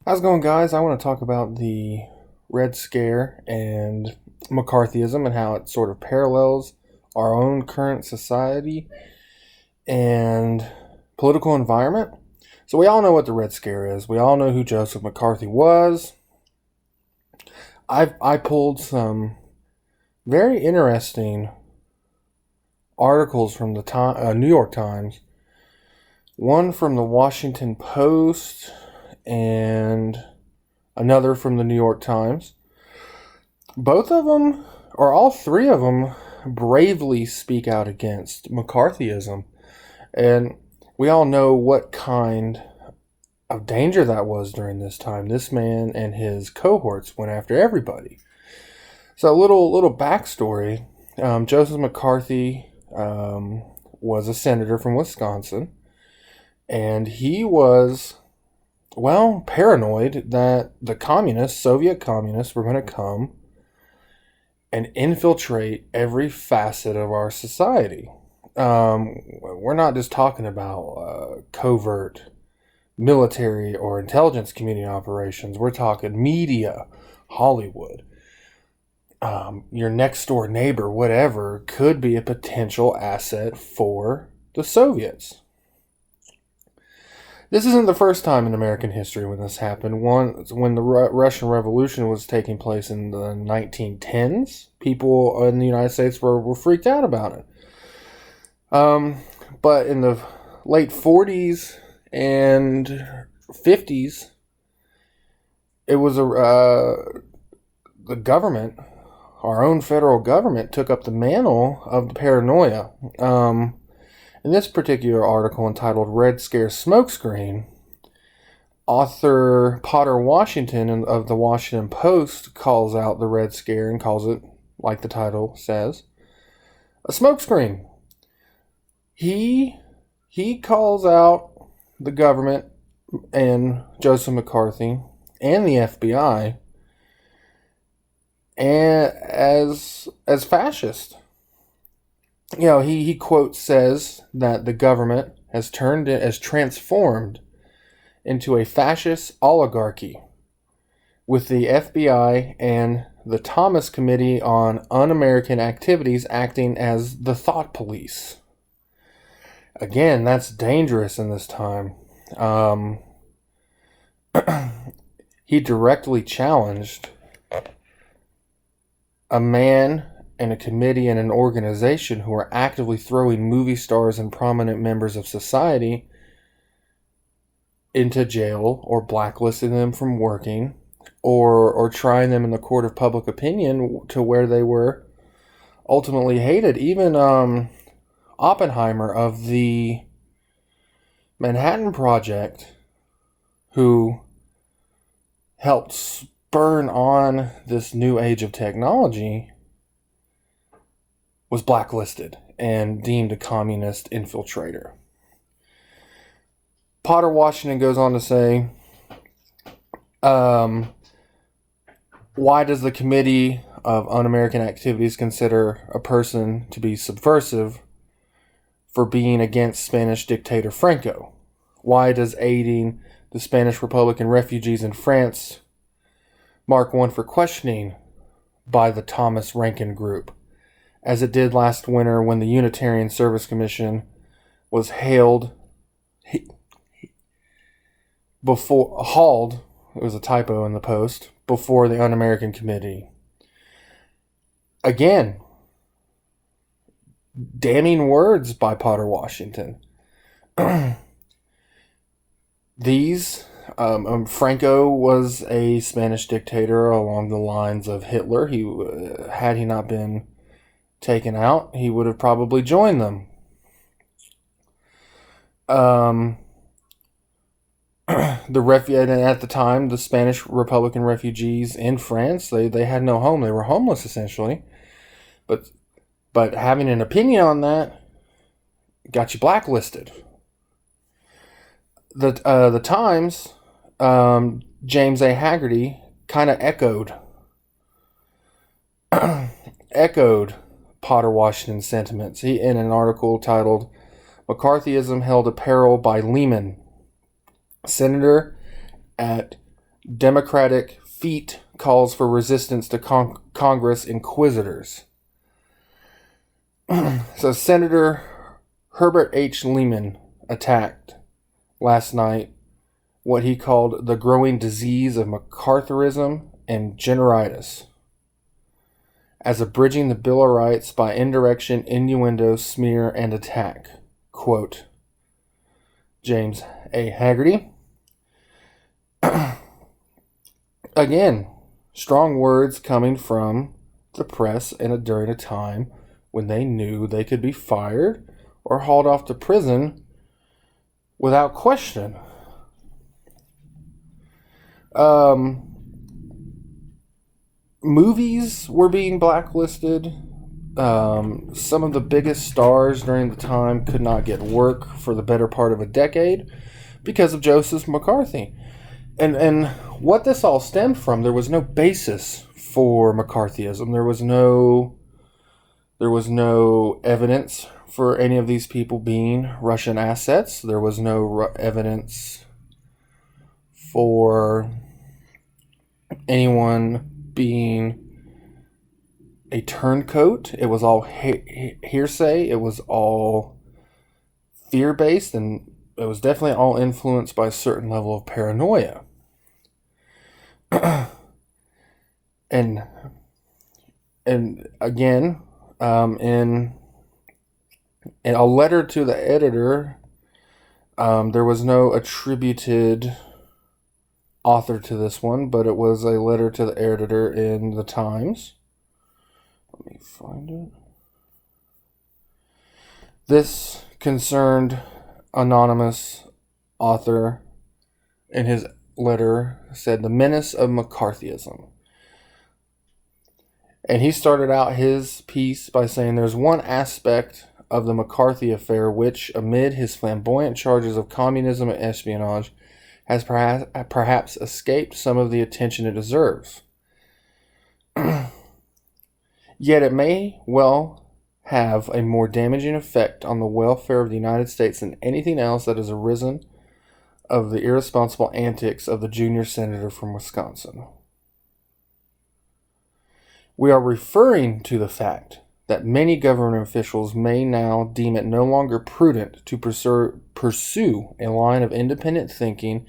How's it going, guys? I want to talk about the Red Scare and McCarthyism and how it sort of parallels our own current society and political environment. So, we all know what the Red Scare is. We all know who Joseph McCarthy was. I pulled some very interesting articles from the New York Times, one from the Washington Post, and another from the New York Times. Both of them, or all three of them, bravely speak out against McCarthyism. And we all know what kind of danger that was during this time. This man and his cohorts went after everybody. So, a little backstory. Joseph McCarthy was a senator from Wisconsin, and he was, well, paranoid that the Soviet communists, were going to come and infiltrate every facet of our society. We're not just talking about covert military or intelligence community operations. We're talking media, Hollywood, your next door neighbor, whatever, could be a potential asset for the Soviets. This isn't the first time in American history when this happened. When the Russian Revolution was taking place in the 1910s, people in the United States were freaked out about it. But in the late 40s and 50s, it was the government, our own federal government, took up the mantle of the paranoia. In this particular article entitled Red Scare Smokescreen, author Potter Washington of the Washington Post calls out the Red Scare and calls it, like the title says, a smokescreen. He calls out the government and Joseph McCarthy and the FBI as fascist. You know, he quote says that the government has transformed into a fascist oligarchy, with the FBI and the Thomas Committee on Un-American Activities acting as the thought police. Again, that's dangerous in this time. He directly challenged a man and a committee and an organization who are actively throwing movie stars and prominent members of society into jail, or blacklisting them from working, or trying them in the court of public opinion to where they were ultimately hated. Even Oppenheimer of the Manhattan Project, who helped spurn on this new age of technology, was blacklisted and deemed a communist infiltrator. Potter Washington goes on to say, why does the Committee of Un-American Activities consider a person to be subversive for being against Spanish dictator Franco? Why does aiding the Spanish Republican refugees in France mark one for questioning by the Thomas Rankin Group, as it did last winter when the Unitarian Service Commission was hauled, it was a typo in the post, before the Un-American Committee? Again, damning words by Potter Washington. Franco was a Spanish dictator along the lines of Hitler. Had he not been taken out, he would have probably joined them. At the time, the Spanish Republican refugees in France, they had no home. They were homeless, essentially. But having an opinion on that got you blacklisted. The Times, James A. Haggerty, kind of echoed Potter Washington's sentiments. He, in an article titled "McCarthyism Held at Peril by Lehman," senator at Democratic feat calls for resistance to Congress inquisitors. So Senator Herbert H. Lehman attacked last night what he called the growing disease of McCarthyism and Genneritis as abridging the Bill of Rights by indirection, innuendo, smear, and attack. Quote, James A. Haggerty. Again, strong words coming from the press and during a time when they knew they could be fired or hauled off to prison without question. Movies were being blacklisted. Some of the biggest stars during the time could not get work for the better part of a decade because of Joseph McCarthy. And what this all stemmed from, there was no basis for McCarthyism. There was no evidence for any of these people being Russian assets. There was no evidence for anyone being a turncoat. It was all hearsay. It was all fear-based, and it was definitely all influenced by a certain level of paranoia. and again, in a letter to the editor, there was no attributed author to this one, but it was a letter to the editor in the Times. Let me find it. This concerned anonymous author in his letter said the menace of McCarthyism. And he started out his piece by saying there's one aspect of the McCarthy affair which, amid his flamboyant charges of communism and espionage, has perhaps escaped some of the attention it deserves. Yet it may well have a more damaging effect on the welfare of the United States than anything else that has arisen of the irresponsible antics of the junior senator from Wisconsin. We are referring to the fact that many government officials may now deem it no longer prudent to pursue a line of independent thinking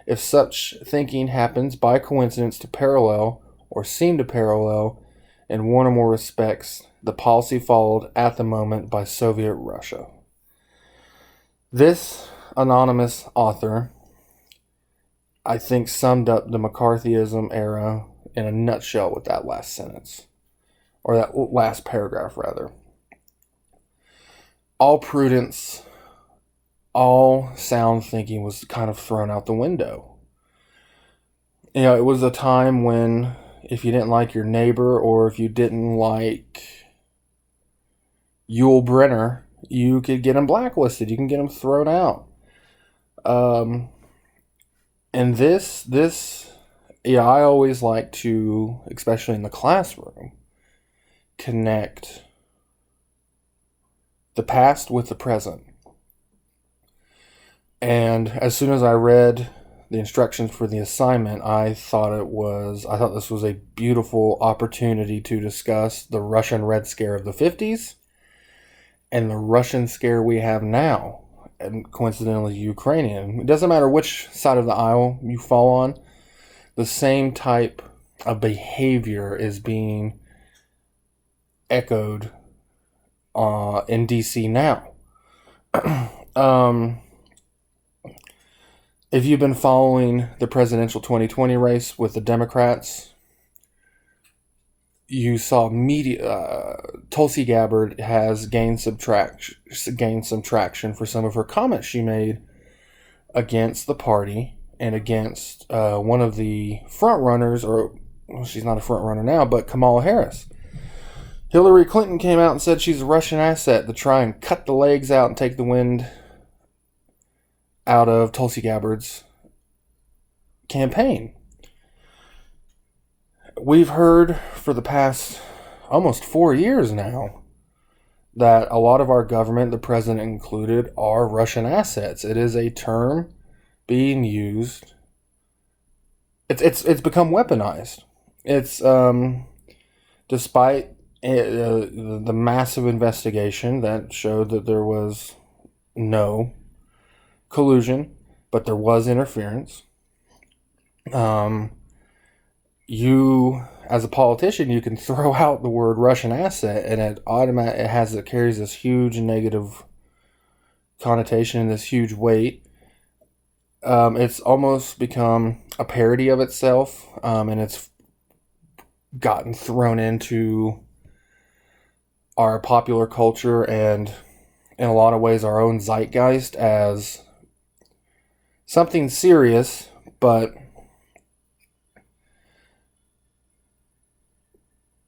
if such thinking happens by coincidence to parallel or seem to parallel in one or more respects the policy followed at the moment by Soviet Russia. This anonymous author, I think, summed up the McCarthyism era in a nutshell with that last sentence. Or that last paragraph, rather. All prudence, all sound thinking was kind of thrown out the window. You know, it was a time when if you didn't like your neighbor or if you didn't like Yul Brynner, you could get him blacklisted. You can get him thrown out. And this, I always like to, especially in the classroom, connect the past with the present. And as soon as I read the instructions for the assignment, I thought this was a beautiful opportunity to discuss the Russian Red Scare of the 50s and the Russian scare we have now, and coincidentally Ukrainian. It doesn't matter which side of the aisle you fall on, the same type of behavior is being echoed in DC now. If you've been following the presidential 2020 race with the Democrats, you saw Tulsi Gabbard has gained some traction for some of her comments she made against the party and against one of the front runners, or well, she's not a front runner now, but Kamala Harris. Hillary Clinton came out and said she's a Russian asset to try and cut the legs out and take the wind out of Tulsi Gabbard's campaign. We've heard for the past almost 4 years now that a lot of our government, the president included, are Russian assets. It is a term being used it's become weaponized. It's despite the massive investigation that showed that there was no collusion, but there was interference. You, as a politician, you can throw out the word Russian asset, and it carries this huge negative connotation and this huge weight. It's almost become a parody of itself, and it's gotten thrown into our popular culture and, in a lot of ways, our own zeitgeist as something serious, but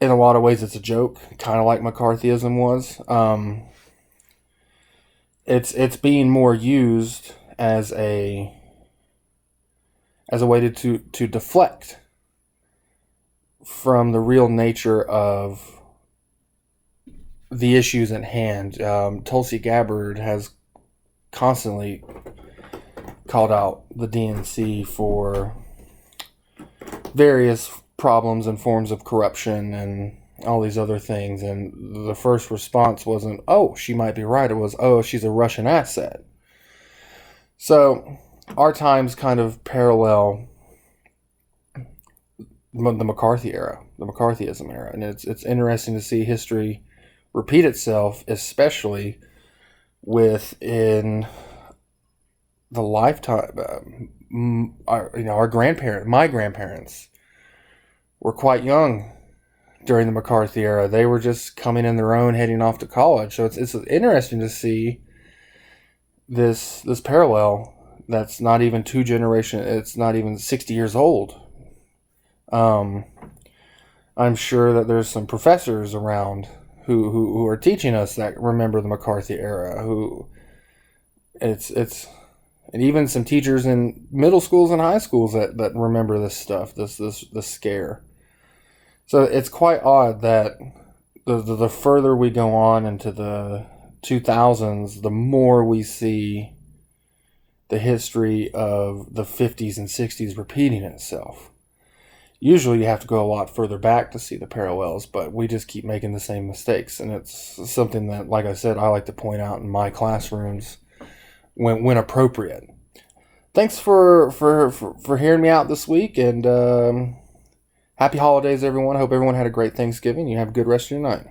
in a lot of ways it's a joke, kind of like McCarthyism was. It's being more used as a way to deflect from the real nature of the issues at hand. Tulsi Gabbard has constantly called out the DNC for various problems and forms of corruption and all these other things. And the first response wasn't, oh, she might be right. It was, oh, she's a Russian asset. So our times kind of parallel the McCarthy era, the McCarthyism era. And it's interesting to see history repeat itself, especially within the lifetime. My grandparents were quite young during the McCarthy era. They were just coming in their own, heading off to college. So it's interesting to see this parallel that's not even two generations. It's not even 60 years old. I'm sure that there's some professors around who are teaching us that remember the McCarthy era. And even some teachers in middle schools and high schools that remember this stuff, this scare. So it's quite odd that the further we go on into the 2000s, the more we see the history of the 50s and 60s repeating itself. Usually you have to go a lot further back to see the parallels, but we just keep making the same mistakes. And it's something that, like I said, I like to point out in my classrooms when appropriate. Thanks for hearing me out this week, and happy holidays, everyone. I hope everyone had a great Thanksgiving. You have a good rest of your night.